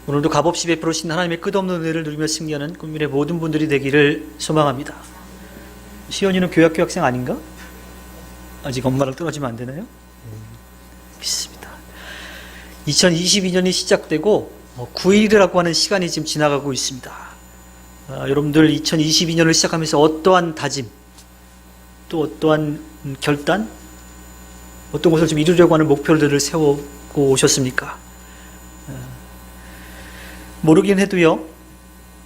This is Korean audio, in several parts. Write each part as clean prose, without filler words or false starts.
오늘도 값없이 베풀으신 하나님의 끝없는 은혜를 누리며 승리하는 국민의 모든 분들이 되기를 소망합니다. 시연이는 교학교 학생 아닌가? 아직 엄마랑 떨어지면 안 되나요? 믿습니다. 2022년이 시작되고 9일이라고 하는 시간이 지금 지나가고 있습니다. 여러분들 2022년을 시작하면서 어떠한 다짐, 또 어떠한 결단, 어떤 것을 좀 이루려고 하는 목표들을 세우고 오셨습니까? 모르긴 해도요,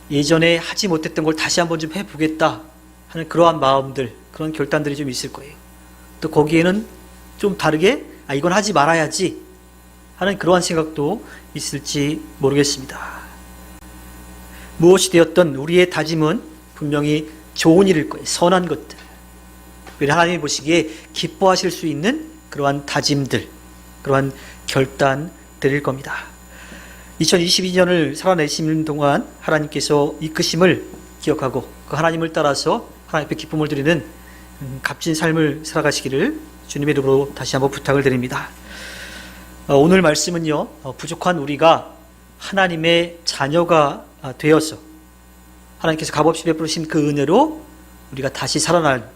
예전에 하지 못했던 걸 다시 한번 좀 해보겠다 하는 그러한 마음들, 그런 결단들이 좀 있을 거예요. 또 거기에는 좀 다르게 이건 하지 말아야지 하는 그러한 생각도 있을지 모르겠습니다. 무엇이 되었던 우리의 다짐은 분명히 좋은 일일 거예요. 선한 것들, 특별히 하나님이 보시기에 기뻐하실 수 있는 그러한 다짐들, 그러한 결단들일 겁니다. 2022년을 살아내시는 동안 하나님께서 이끄심을 기억하고 그 하나님을 따라서 하나님 앞에 기쁨을 드리는 값진 삶을 살아가시기를 주님의 이름으로 다시 한번 부탁을 드립니다. 오늘 말씀은요, 부족한 우리가 하나님의 자녀가 되어서 하나님께서 값없이 베푸신 그 은혜로 우리가 다시 살아날,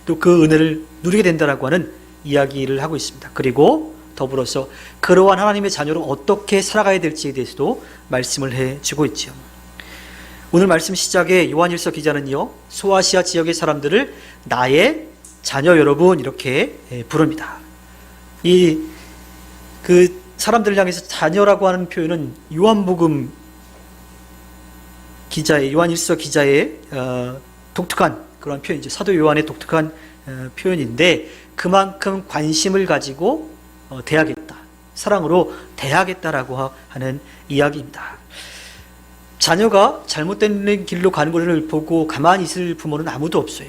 또 그 은혜를 누리게 된다라고 하는 이야기를 하고 있습니다. 그리고 더불어서 그러한 하나님의 자녀로 어떻게 살아가야 될지에 대해서도 말씀을 해주고 있죠. 오늘 말씀 시작에 요한일서 기자는요, 소아시아 지역의 사람들을 나의 자녀 여러분 이렇게 부릅니다. 그 사람들을 향해서 자녀라고 하는 표현은 요한복음 기자의, 요한일서 기자의 독특한 그런 표현이죠. 사도 요한의 독특한 표현인데 그만큼 관심을 가지고 대하겠다, 사랑으로 대하겠다라고 하는 이야기입니다. 자녀가 잘못된 길로 가는 것을 보고 가만히 있을 부모는 아무도 없어요.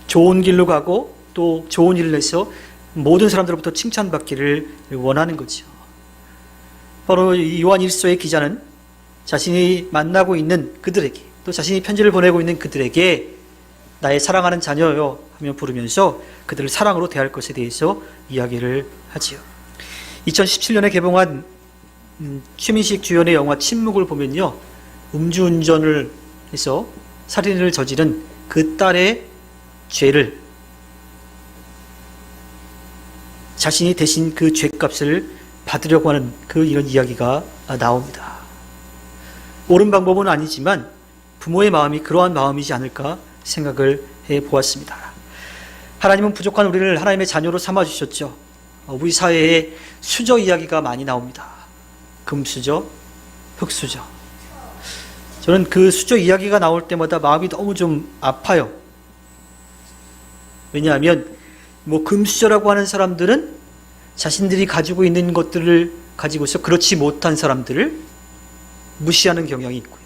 좋은 길로 가고 또 좋은 일을 해서 모든 사람들로부터 칭찬받기를 원하는 거죠. 바로 이 요한 1서의 기자는 자신이 만나고 있는 그들에게, 또 자신이 편지를 보내고 있는 그들에게 나의 사랑하는 자녀요 하며 부르면서 그들을 사랑으로 대할 것에 대해서 이야기를 하지요. 2017년에 개봉한 최민식 주연의 영화 침묵을 보면요, 음주운전을 해서 살인을 저지른 그 딸의 죄를 자신이 대신 그 죄값을 받으려고 하는 이런 이야기가 나옵니다. 옳은 방법은 아니지만 부모의 마음이 그러한 마음이지 않을까 생각을 해보았습니다. 하나님은 부족한 우리를 하나님의 자녀로 삼아주셨죠. 우리 사회에 수저 이야기가 많이 나옵니다. 금수저, 흙수저. 저는 그 수저 이야기가 나올 때마다 마음이 너무 좀 아파요. 왜냐하면 금수저라고 하는 사람들은 자신들이 가지고 있는 것들을 가지고서 그렇지 못한 사람들을 무시하는 경향이 있고요.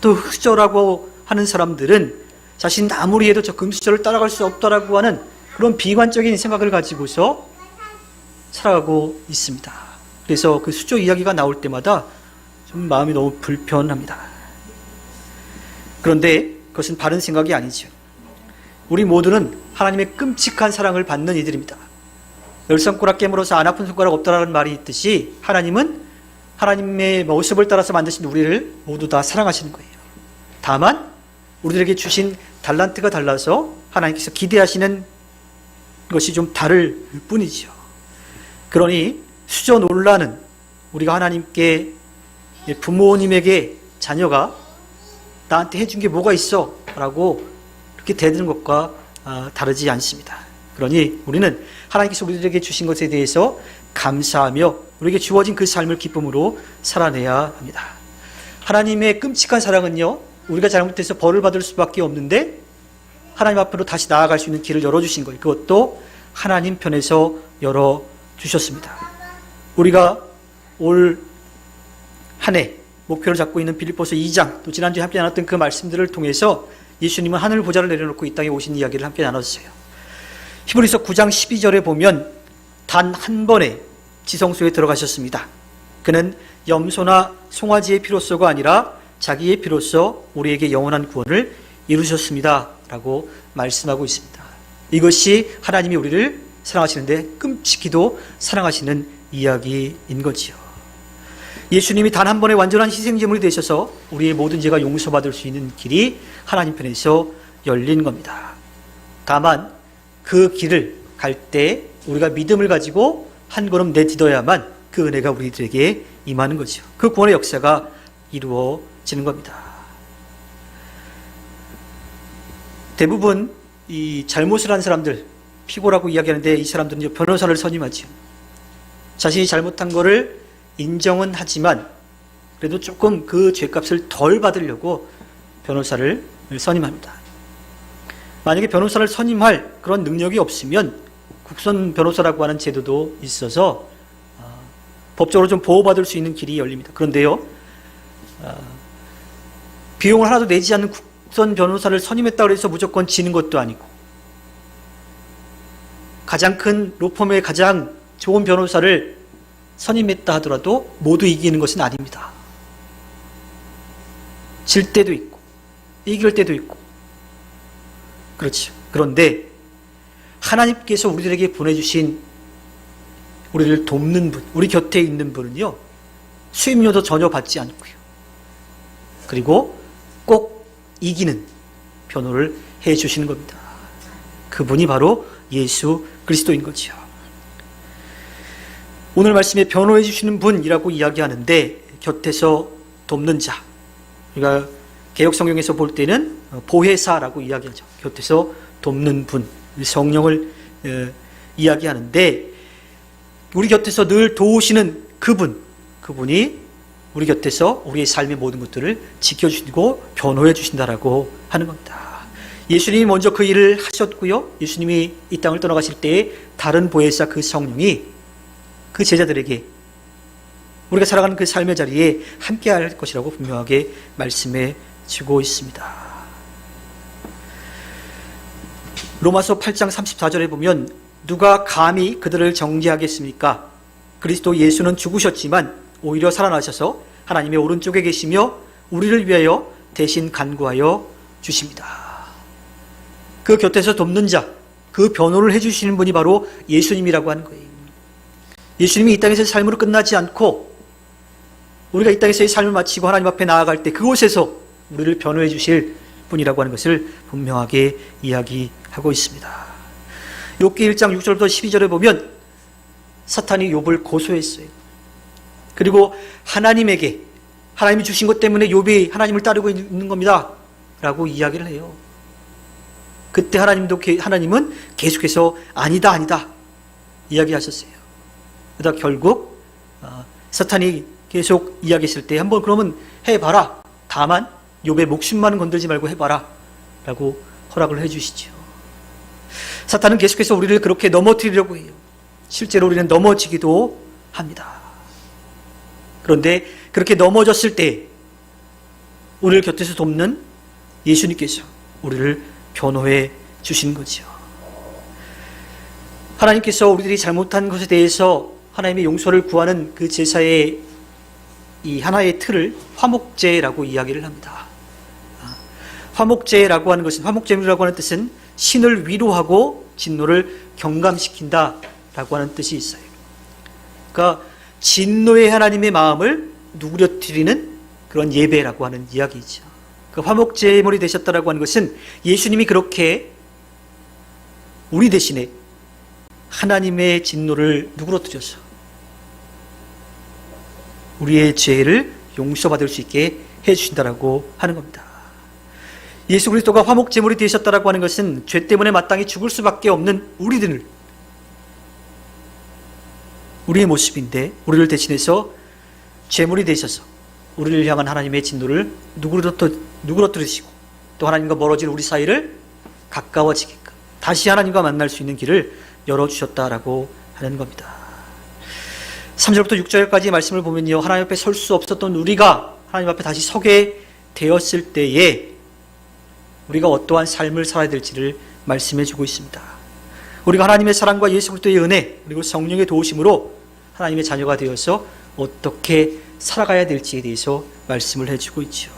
또 흙수저라고 하는 사람들은 자신은 아무리 해도 저 금수저를 따라갈 수 없다라고 하는 그런 비관적인 생각을 가지고서 살아가고 있습니다. 그래서 그 수저 이야기가 나올 때마다 좀 마음이 너무 불편합니다. 그런데 그것은 바른 생각이 아니죠. 우리 모두는 하나님의 끔찍한 사랑을 받는 이들입니다. 열 손가락 깨물어서 안 아픈 손가락 없다라는 말이 있듯이 하나님은 하나님의 모습을 따라서 만드신 우리를 모두 다 사랑하시는 거예요. 다만 우리들에게 주신 달란트가 달라서 하나님께서 기대하시는 것이 좀 다를 뿐이죠. 그러니 수저 논란은 우리가 하나님께, 부모님에게 자녀가 나한테 해준 게 뭐가 있어? 라고 그렇게 대드는 것과 다르지 않습니다. 그러니 우리는 하나님께서 우리들에게 주신 것에 대해서 감사하며 우리에게 주어진 그 삶을 기쁨으로 살아내야 합니다. 하나님의 끔찍한 사랑은요, 우리가 잘못해서 벌을 받을 수밖에 없는데 하나님 앞으로 다시 나아갈 수 있는 길을 열어주신 거예요. 그것도 하나님 편에서 열어주셨습니다. 우리가 올 한 해 목표를 잡고 있는 빌립보서 2장, 또 지난주에 함께 나눴던 그 말씀들을 통해서 예수님은 하늘 보좌를 내려놓고 이 땅에 오신 이야기를 함께 나눴어요. 히브리서 9장 12절에 보면 단 한 번에 지성소에 들어가셨습니다. 그는 염소나 송아지의 피로서가 아니라 자기의 피로서 우리에게 영원한 구원을 이루셨습니다 라고 말씀하고 있습니다. 이것이 하나님이 우리를 사랑하시는데 끔찍히도 사랑하시는 이야기인 거지요. 예수님이 단 한 번의 완전한 희생제물이 되셔서 우리의 모든 죄가 용서받을 수 있는 길이 하나님 편에서 열린 겁니다. 다만 그 길을 갈 때 우리가 믿음을 가지고 한 걸음 내딛어야만 그 은혜가 우리들에게 임하는 거죠. 그 구원의 역사가 이루어지는 겁니다. 대부분 이 잘못을 한 사람들, 피고라고 이야기하는데 이 사람들은 이제 변호사를 선임하죠. 자신이 잘못한 거를 인정은 하지만 그래도 조금 그 죄값을 덜 받으려고 변호사를 선임합니다. 만약에 변호사를 선임할 그런 능력이 없으면 국선 변호사라고 하는 제도도 있어서 법적으로 좀 보호받을 수 있는 길이 열립니다. 그런데요, 비용을 하나도 내지 않는 국선 변호사를 선임했다고 해서 무조건 지는 것도 아니고, 가장 큰 로펌의 가장 좋은 변호사를 선임했다 하더라도 모두 이기는 것은 아닙니다. 질 때도 있고 이길 때도 있고 그렇죠. 그런데 하나님께서 우리들에게 보내주신 우리를 돕는 분, 우리 곁에 있는 분은요, 수임료도 전혀 받지 않고요, 그리고 꼭 이기는 변호를 해주시는 겁니다. 그분이 바로 예수 그리스도인 거죠. 오늘 말씀에 변호해 주시는 분이라고 이야기하는데 곁에서 돕는 자, 우리가 개역성경에서 볼 때는 보혜사라고 이야기하죠. 곁에서 돕는 분, 성령을 이야기하는데 우리 곁에서 늘 도우시는 그분이 우리 곁에서 우리의 삶의 모든 것들을 지켜주시고 변호해 주신다라고 하는 겁니다. 예수님이 먼저 그 일을 하셨고요, 예수님이 이 땅을 떠나가실 때에 다른 보혜사 그 성령이 그 제자들에게 우리가 살아가는 그 삶의 자리에 함께 할 것이라고 분명하게 말씀해 주고 있습니다. 로마서 8장 34절에 보면 누가 감히 그들을 정죄하겠습니까? 그리스도 예수는 죽으셨지만 오히려 살아나셔서 하나님의 오른쪽에 계시며 우리를 위하여 대신 간구하여 주십니다. 그 곁에서 돕는 자, 그 변호를 해주시는 분이 바로 예수님이라고 하는 거예요. 예수님이 이 땅에서의 삶으로 끝나지 않고 우리가 이 땅에서의 삶을 마치고 하나님 앞에 나아갈 때 그곳에서 우리를 변호해 주실 분이라고 하는 것을 분명하게 이야기하고 있습니다. 욥기 1장 6절부터 12절에 보면 사탄이 욥을 고소했어요. 그리고 하나님에게, 하나님이 주신 것 때문에 욥이 하나님을 따르고 있는 겁니다 라고 이야기를 해요. 그때 하나님은 계속해서 아니다 이야기하셨어요. 그러다 결국 사탄이 계속 이야기했을 때 한번 그러면 해봐라, 다만 욥의 목숨만은 건들지 말고 해봐라 라고 허락을 해주시죠. 사탄은 계속해서 우리를 그렇게 넘어뜨리려고 해요. 실제로 우리는 넘어지기도 합니다. 그런데 그렇게 넘어졌을 때 우리를 곁에서 돕는 예수님께서 우리를 변호해 주시는 거죠. 하나님께서 우리들이 잘못한 것에 대해서 하나님의 용서를 구하는 그 제사의 이 하나의 틀을 화목제라고 이야기를 합니다. 화목제라고 하는 것은, 화목제물이라고 하는 뜻은 신을 위로하고 진노를 경감시킨다라고 하는 뜻이 있어요. 그러니까 진노의 하나님의 마음을 누그러뜨리는 그런 예배라고 하는 이야기죠. 그 화목제물이 되셨다라고 하는 것은 예수님이 그렇게 우리 대신에 하나님의 진노를 누그러뜨려서 우리의 죄를 용서받을 수 있게 해주신다라고 하는 겁니다. 예수 그리스도가 화목제물이 되셨다라고 하는 것은 죄 때문에 마땅히 죽을 수밖에 없는 우리의 모습인데, 우리를 대신해서 제물이 되셔서 우리를 향한 하나님의 진노를 누그러뜨리시고 또 하나님과 멀어진 우리 사이를 가까워지게끔 다시 하나님과 만날 수 있는 길을 열어주셨다라고 하는 겁니다. 3절부터 6절까지 말씀을 보면요, 하나님 앞에 설 수 없었던 우리가 하나님 앞에 다시 서게 되었을 때에 우리가 어떠한 삶을 살아야 될지를 말씀해 주고 있습니다. 우리가 하나님의 사랑과 예수 그리스도의 은혜 그리고 성령의 도우심으로 하나님의 자녀가 되어서 어떻게 살아가야 될지에 대해서 말씀을 해주고 있죠.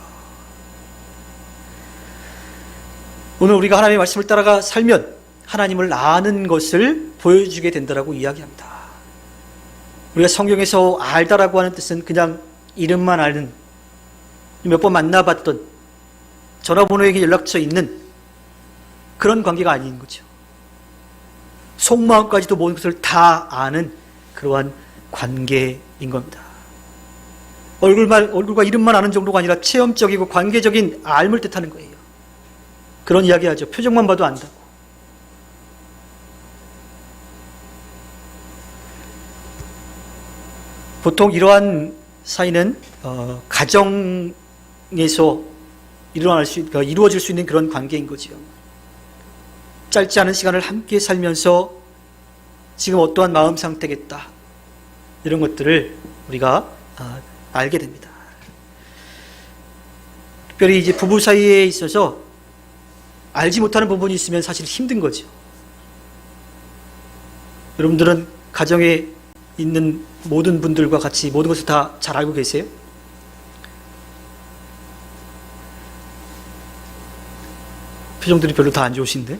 오늘 우리가 하나님의 말씀을 따라가 살면 하나님을 아는 것을 보여주게 된다라고 이야기합니다. 우리가 성경에서 알다라고 하는 뜻은 그냥 이름만 아는, 몇 번 만나봤던, 전화번호에 연락처 있는 그런 관계가 아닌 거죠. 속마음까지도 모든 것을 다 아는 그러한 관계인 겁니다. 얼굴과 이름만 아는 정도가 아니라 체험적이고 관계적인 알을 뜻하는 거예요. 그런 이야기 하죠. 표정만 봐도 안다고. 보통 이러한 사이는 가정에서 이루어질 수 있는 그런 관계인 거죠. 짧지 않은 시간을 함께 살면서 지금 어떠한 마음 상태겠다, 이런 것들을 우리가 알게 됩니다. 특별히 이제 부부 사이에 있어서 알지 못하는 부분이 있으면 사실 힘든 거죠. 여러분들은 가정에 있는 모든 분들과 같이 모든 것을 다 잘 알고 계세요? 표정들이 별로 다 안 좋으신데?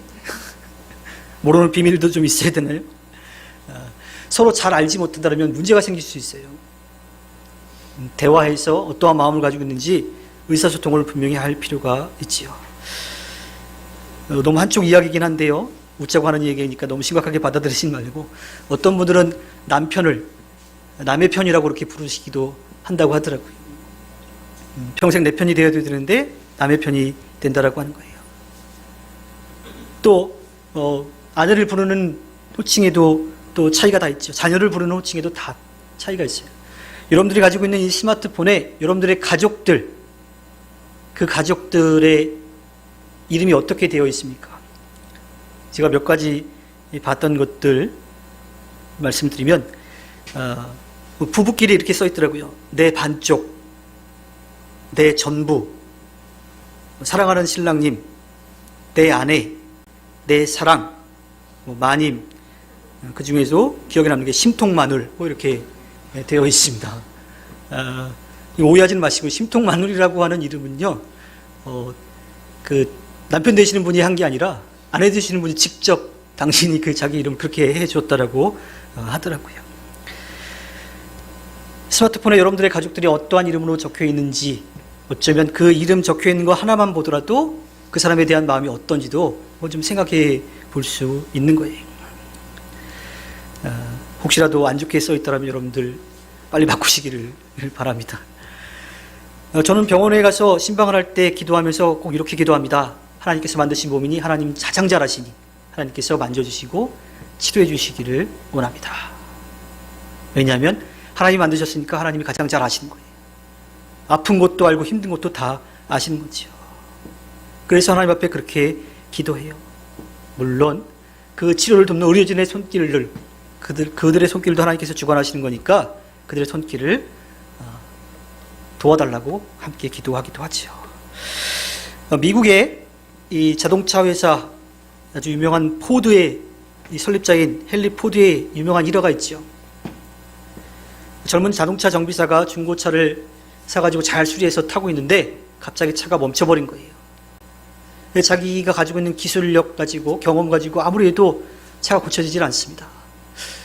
모르는 비밀도 좀 있어야 되나요? 서로 잘 알지 못한다면 문제가 생길 수 있어요. 대화해서 어떠한 마음을 가지고 있는지 의사소통을 분명히 할 필요가 있지요. 너무 한쪽 이야기이긴 한데요. 웃자고 하는 얘기니까 너무 심각하게 받아들이지 말고, 어떤 분들은 남편을 남의 편이라고 그렇게 부르시기도 한다고 하더라고요. 평생 내 편이 되어야 되는데 남의 편이 된다라고 하는 거예요. 또 아내를 부르는 호칭에도 또 차이가 다 있죠. 자녀를 부르는 호칭에도 다 차이가 있어요. 여러분들이 가지고 있는 이 스마트폰에 여러분들의 가족들, 그 가족들의 이름이 어떻게 되어 있습니까? 제가 몇 가지 봤던 것들 말씀드리면, 부부끼리 이렇게 써 있더라고요. 내 반쪽, 내 전부, 사랑하는 신랑님, 내 아내, 내 사랑, 마님, 그 중에서 기억에 남는 게 심통마눌, 이렇게 되어 있습니다. 오해하지는 마시고, 심통마눌이라고 하는 이름은요, 그 남편 되시는 분이 한 게 아니라 아내 되시는 분이 직접 당신이 그 자기 이름 그렇게 해줬다라고 하더라고요. 스마트폰에 여러분들의 가족들이 어떠한 이름으로 적혀 있는지, 어쩌면 그 이름 적혀 있는 거 하나만 보더라도 그 사람에 대한 마음이 어떤지도 좀 생각해 볼 수 있는 거예요. 혹시라도 안 좋게 써 있더라면 여러분들 빨리 바꾸시기를 바랍니다. 저는 병원에 가서 신방을 할 때 기도하면서 꼭 이렇게 기도합니다. 하나님께서 만드신 몸이니 하나님 가장 잘 아시니 하나님께서 만져주시고 치료해 주시기를 원합니다. 왜냐하면 하나님이 만드셨으니까 하나님이 가장 잘 아시는 거예요. 아픈 것도 알고 힘든 것도 다 아시는 거죠. 그래서 하나님 앞에 그렇게 기도해요. 물론 그 치료를 돕는 의료진의 손길을, 그들의 손길도 하나님께서 주관하시는 거니까 그들의 손길을 도와달라고 함께 기도하기도 하죠. 미국의 이 자동차 회사 아주 유명한 포드의 이 설립자인 헨리 포드의 유명한 일화가 있죠. 젊은 자동차 정비사가 중고차를 사가지고 잘 수리해서 타고 있는데 갑자기 차가 멈춰버린 거예요. 자기가 가지고 있는 기술력 가지고 경험 가지고 아무리 해도 차가 고쳐지질 않습니다.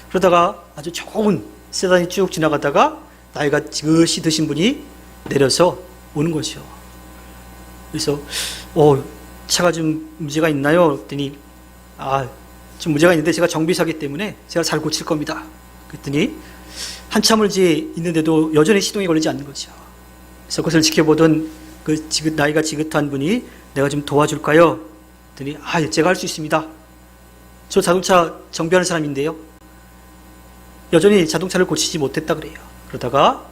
그러다가 아주 좋은 세단이 쭉 지나가다가 나이가 지긋이 드신 분이 내려서 오는 거죠. 그래서 차가 좀 문제가 있나요? 그랬더니 좀 문제가 있는데 제가 정비사기 때문에 제가 잘 고칠 겁니다. 그랬더니 한참을 있는데도 여전히 시동이 걸리지 않는 거죠. 그래서 그것을 지켜보던 그 나이가 지긋한 분이 내가 좀 도와줄까요? 그랬더니 제가 할 수 있습니다. 저 자동차 정비하는 사람인데요. 여전히 자동차를 고치지 못했다 그래요. 그러다가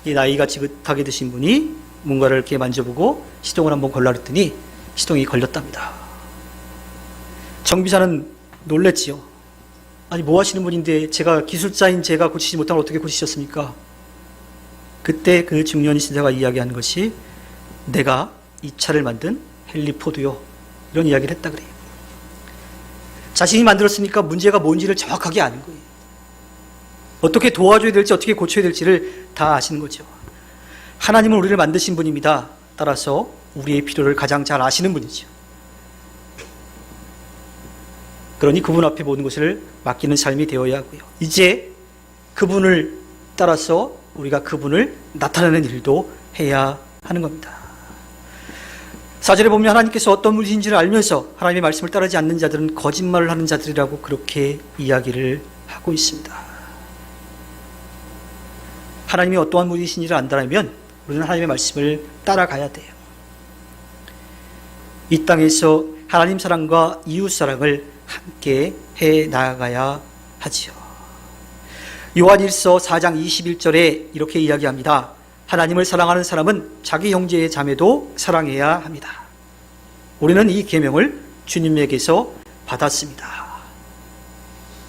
이 나이가 지긋하게 드신 분이 뭔가를 이렇게 만져보고 시동을 한번 걸라 그랬더니 시동이 걸렸답니다. 정비사는 놀랬지요. 아니 뭐 하시는 분인데 제가 기술자인 제가 고치지 못한 걸 어떻게 고치셨습니까? 그때 그 중년 신사가 이야기한 것이 내가 이 차를 만든 헨리 포드요, 이런 이야기를 했다 그래요. 자신이 만들었으니까 문제가 뭔지를 정확하게 아는 거예요. 어떻게 도와줘야 될지 어떻게 고쳐야 될지를 다 아시는 거죠. 하나님은 우리를 만드신 분입니다. 따라서 우리의 필요를 가장 잘 아시는 분이죠. 그러니 그분 앞에 모든 것을 맡기는 삶이 되어야 하고요. 이제 그분을 따라서 우리가 그분을 나타내는 일도 해야 하는 겁니다. 4절에 보면 하나님께서 어떤 분이신지를 알면서 하나님의 말씀을 따르지 않는 자들은 거짓말을 하는 자들이라고 그렇게 이야기를 하고 있습니다. 하나님이 어떠한 분이신지를 안다면 우리는 하나님의 말씀을 따라가야 돼요. 이 땅에서 하나님 사랑과 이웃 사랑을 함께 해 나가야 하지요. 요한일서 4장 21절에 이렇게 이야기합니다. 하나님을 사랑하는 사람은 자기 형제의 자매도 사랑해야 합니다. 우리는 이 계명을 주님에게서 받았습니다.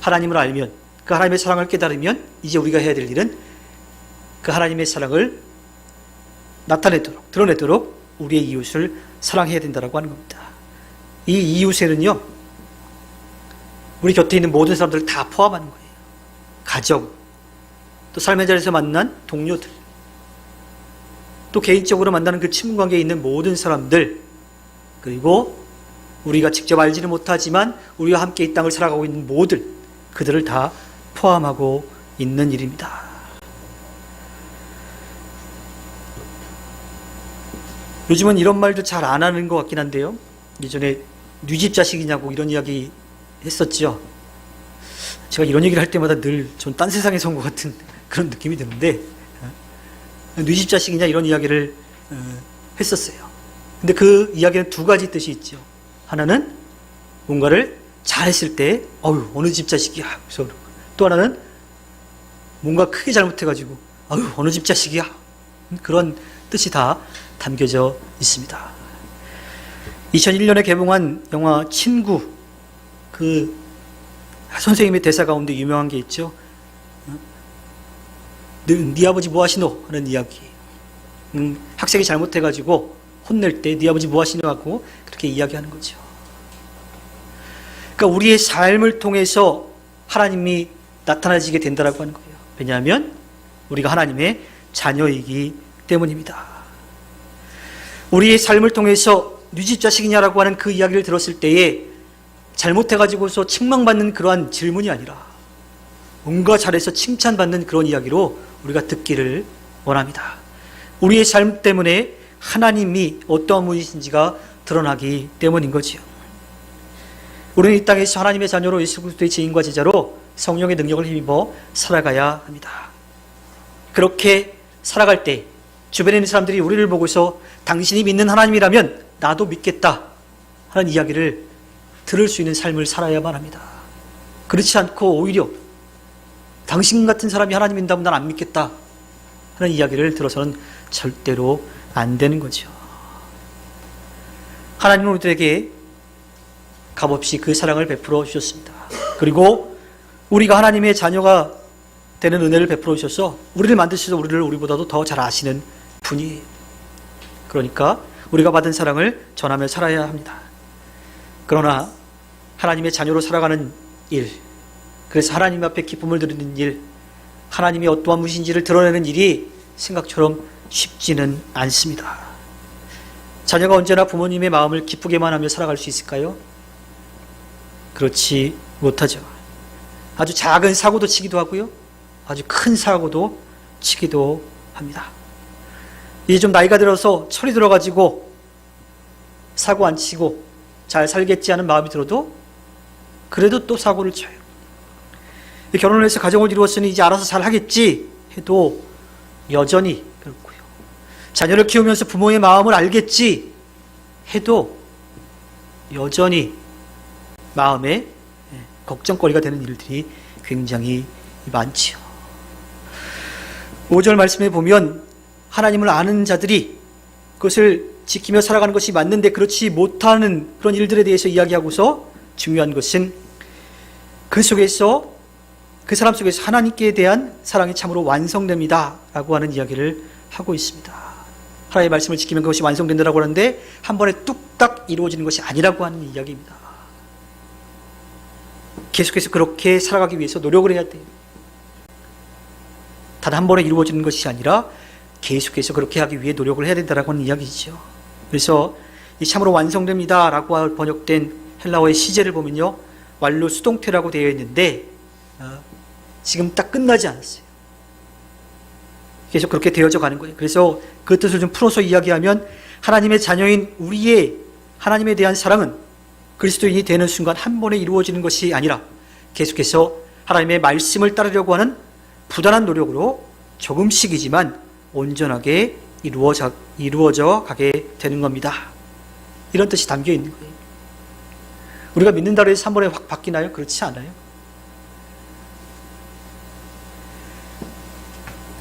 하나님을 알면, 그 하나님의 사랑을 깨달으면 이제 우리가 해야 될 일은 그 하나님의 사랑을 나타내도록, 드러내도록 우리의 이웃을 사랑해야 된다고 하는 겁니다. 이 이웃에는요, 우리 곁에 있는 모든 사람들을 다 포함하는 거예요. 가정, 또 삶의 자리에서 만난 동료들, 또 개인적으로 만나는 그 친분관계에 있는 모든 사람들, 그리고 우리가 직접 알지는 못하지만 우리와 함께 이 땅을 살아가고 있는 모든 그들을 다 포함하고 있는 일입니다. 요즘은 이런 말도 잘 안 하는 것 같긴 한데요. 예전에 뉘집 자식이냐고 이런 이야기 했었죠. 제가 이런 얘기를 할 때마다 늘 전 딴 세상에서 온 것 같은 그런 느낌이 드는데, 뉘집 자식이냐 이런 이야기를 했었어요. 근데 그 이야기는 두 가지 뜻이 있죠. 하나는 뭔가를 잘했을 때 어느 집 자식이야. 그래서 또 하나는 뭔가 크게 잘못해가지고 어느 집 자식이야. 그런 뜻이 다 담겨져 있습니다. 2001년에 개봉한 영화 친구, 그 선생님의 대사 가운데 유명한 게 있죠. 네 아버지 뭐 하시노? 하는 이야기. 학생이 잘못해가지고 혼낼 때 네 아버지 뭐 하시노? 하고 그렇게 이야기하는 거죠. 그러니까 우리의 삶을 통해서 하나님이 나타나지게 된다고 하는 거예요. 왜냐하면 우리가 하나님의 자녀이기 때문입니다. 우리의 삶을 통해서 뉘집 자식이냐라고 하는 그 이야기를 들었을 때에 잘못해가지고서 책망받는 그러한 질문이 아니라 뭔가 잘해서 칭찬받는 그런 이야기로 우리가 듣기를 원합니다. 우리의 삶 때문에 하나님이 어떠한 분이신지가 드러나기 때문인 거지요. 우리는 이 땅에서 하나님의 자녀로 예수 그리스도의 증인과 제자로 성령의 능력을 힘입어 살아가야 합니다. 그렇게 살아갈 때 주변에 있는 사람들이 우리를 보고서 당신이 믿는 하나님이라면 나도 믿겠다 하는 이야기를 들을 수 있는 삶을 살아야만 합니다. 그렇지 않고 오히려 당신 같은 사람이 하나님 믿는다면 난 안 믿겠다 하는 이야기를 들어서는 절대로 안 되는 거죠. 하나님은 우리들에게 값없이 그 사랑을 베풀어 주셨습니다. 그리고 우리가 하나님의 자녀가 되는 은혜를 베풀어 주셔서 우리를 만드셔서 우리를 우리보다도 더 잘 아시는 분이에요. 그러니까 우리가 받은 사랑을 전하며 살아야 합니다. 그러나 하나님의 자녀로 살아가는 일, 그래서 하나님 앞에 기쁨을 드리는 일, 하나님이 어떠한 분이신지를 드러내는 일이 생각처럼 쉽지는 않습니다. 자녀가 언제나 부모님의 마음을 기쁘게만 하며 살아갈 수 있을까요? 그렇지 못하죠. 아주 작은 사고도 치기도 하고요, 아주 큰 사고도 치기도 합니다. 이제 좀 나이가 들어서 철이 들어가지고 사고 안 치고 잘 살겠지 하는 마음이 들어도 그래도 또 사고를 쳐요. 결혼을 해서 가정을 이루었으니 이제 알아서 잘 하겠지 해도 여전히 그렇고요. 자녀를 키우면서 부모의 마음을 알겠지 해도 여전히 마음에 걱정거리가 되는 일들이 굉장히 많지요. 5절 말씀에 보면 하나님을 아는 자들이 그것을 지키며 살아가는 것이 맞는데 그렇지 못하는 그런 일들에 대해서 이야기하고서 중요한 것은 그 속에서, 그 사람 속에서 하나님께 대한 사랑이 참으로 완성됩니다 라고 하는 이야기를 하고 있습니다. 하나님의 말씀을 지키면 그것이 완성된다고 하는데 한 번에 뚝딱 이루어지는 것이 아니라고 하는 이야기입니다. 계속해서 그렇게 살아가기 위해서 노력을 해야 돼요. 단 한 번에 이루어지는 것이 아니라 계속해서 그렇게 하기 위해 노력을 해야 된다고 하는 이야기죠. 그래서 이 참으로 완성됩니다 라고 번역된 헬라어의 시제를 보면요, 완료 수동태라고 되어 있는데 지금 딱 끝나지 않았어요. 계속 그렇게 되어져 가는 거예요. 그래서 그 뜻을 좀 풀어서 이야기하면 하나님의 자녀인 우리의 하나님에 대한 사랑은 그리스도인이 되는 순간 한 번에 이루어지는 것이 아니라 계속해서 하나님의 말씀을 따르려고 하는 부단한 노력으로 조금씩이지만 온전하게 이루어져 가게 되는 겁니다. 이런 뜻이 담겨 있는 거예요. 우리가 믿는다고 해서 한 번에 확 바뀌나요? 그렇지 않아요.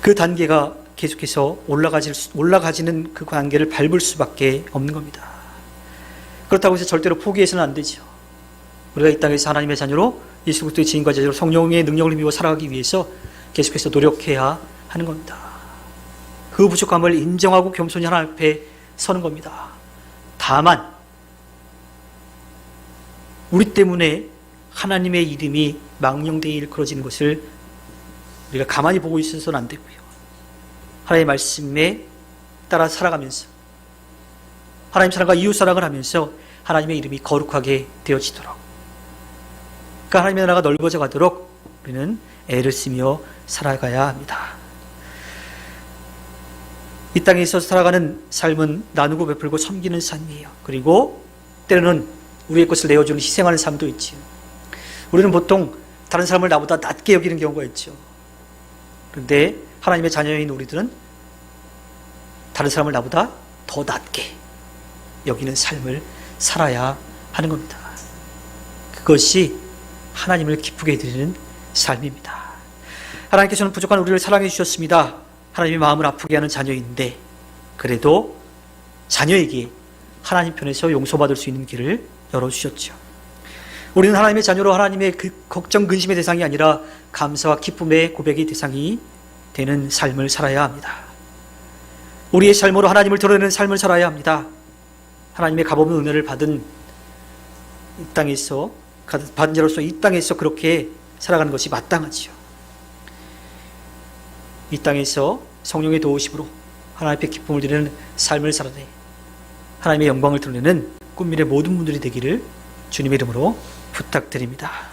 그 단계가 계속해서 올라가지는 그 단계를 밟을 수밖에 없는 겁니다. 그렇다고 해서 절대로 포기해서는 안 되죠. 우리가 이 땅에서 하나님의 자녀로 예수 그리스도의 지인과 제자로 성령의 능력을 힘입어 살아가기 위해서 계속해서 노력해야 하는 겁니다. 그 부족함을 인정하고 겸손히 하나님 앞에 서는 겁니다. 다만 우리 때문에 하나님의 이름이 망령되이 일컬어지는 것을 우리가 가만히 보고 있어서는 안 되고요. 하나님의 말씀에 따라 살아가면서 하나님 사랑과 이웃 사랑을 하면서 하나님의 이름이 거룩하게 되어지도록, 그러니까 하나님의 나라가 넓어져 가도록 우리는 애를 쓰며 살아가야 합니다. 이 땅에 있어서 살아가는 삶은 나누고 베풀고 섬기는 삶이에요. 그리고 때로는 우리의 것을 내어주는 희생하는 삶도 있지요. 우리는 보통 다른 사람을 나보다 낮게 여기는 경우가 있죠. 그런데 하나님의 자녀인 우리들은 다른 사람을 나보다 더 낮게 여기는 삶을 살아야 하는 겁니다. 그것이 하나님을 기쁘게 해드리는 삶입니다. 하나님께서는 부족한 우리를 사랑해 주셨습니다. 하나님의 마음을 아프게 하는 자녀인데 그래도 자녀에게 하나님 편에서 용서받을 수 있는 길을 열어주셨죠. 우리는 하나님의 자녀로 하나님의 그 걱정, 근심의 대상이 아니라 감사와 기쁨의 고백의 대상이 되는 삶을 살아야 합니다. 우리의 삶으로 하나님을 드러내는 삶을 살아야 합니다. 하나님의 값없는 은혜를 받은 자로서 이 땅에서 그렇게 살아가는 것이 마땅하지요. 이 땅에서 성령의 도우심으로 하나님 앞에 기쁨을 드리는 삶을 살아내 하나님의 영광을 드러내는 꿈미래 모든 분들이 되기를 주님의 이름으로 부탁드립니다.